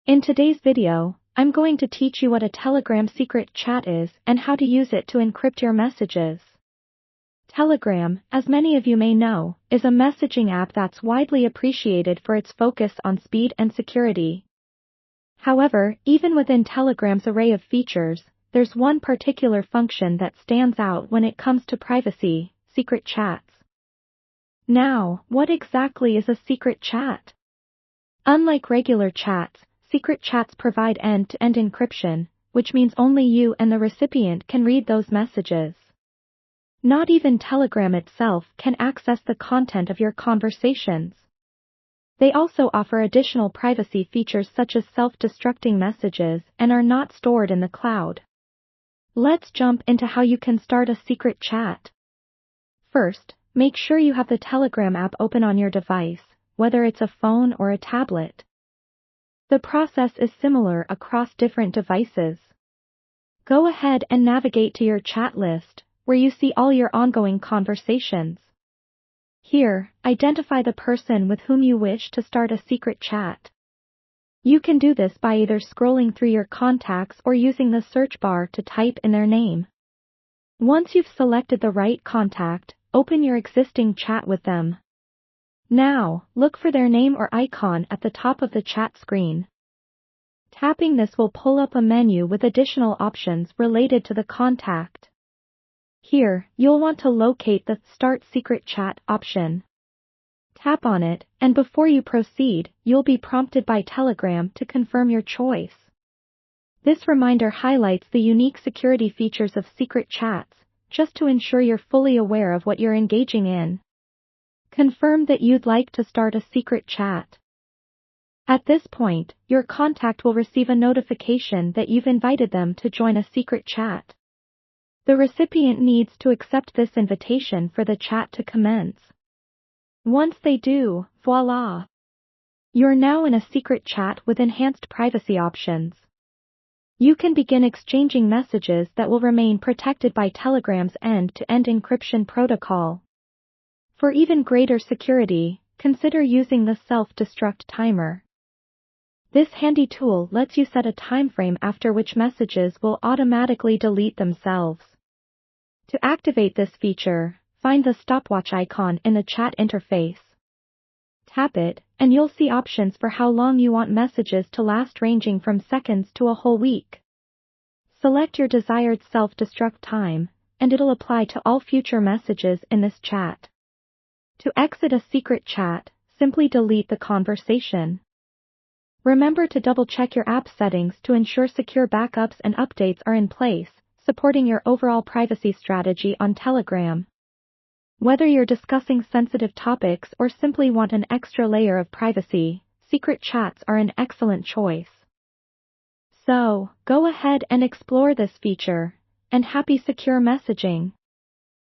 In today's video, I'm going to teach you what a Telegram secret chat is and how to use it to encrypt your messages. Telegram, as many of you may know, is a messaging app that's widely appreciated for its focus on speed and security. However, even within Telegram's array of features, there's one particular function that stands out when it comes to privacy: secret chats. Now, what exactly is a secret chat? Unlike regular chats, secret chats provide end-to-end encryption, which means only you and the recipient can read those messages. Not even Telegram itself can access the content of your conversations. They also offer additional privacy features such as self-destructing messages and are not stored in the cloud. Let's jump into how you can start a secret chat. First, make sure you have the Telegram app open on your device, whether it's a phone or a tablet. The process is similar across different devices. Go ahead and navigate to your chat list, where you see all your ongoing conversations. Here, identify the person with whom you wish to start a secret chat. You can do this by either scrolling through your contacts or using the search bar to type in their name. Once you've selected the right contact, open your existing chat with them. Now, look for their name or icon at the top of the chat screen. Tapping this will pull up a menu with additional options related to the contact. Here, you'll want to locate the Start Secret Chat option. Tap on it, and before you proceed, you'll be prompted by Telegram to confirm your choice. This reminder highlights the unique security features of secret chats, just to ensure you're fully aware of what you're engaging in. Confirm that you'd like to start a secret chat. At this point, your contact will receive a notification that you've invited them to join a secret chat. The recipient needs to accept this invitation for the chat to commence. Once they do, voila! You're now in a secret chat with enhanced privacy options. You can begin exchanging messages that will remain protected by Telegram's end-to-end encryption protocol. For even greater security, consider using the self-destruct timer. This handy tool lets you set a time frame after which messages will automatically delete themselves. To activate this feature, find the stopwatch icon in the chat interface. Tap it, and you'll see options for how long you want messages to last, ranging from seconds to a whole week. Select your desired self-destruct time, and it'll apply to all future messages in this chat. To exit a secret chat, simply delete the conversation. Remember to double-check your app settings to ensure secure backups and updates are in place, supporting your overall privacy strategy on Telegram. Whether you're discussing sensitive topics or simply want an extra layer of privacy, secret chats are an excellent choice. So, go ahead and explore this feature, and happy secure messaging!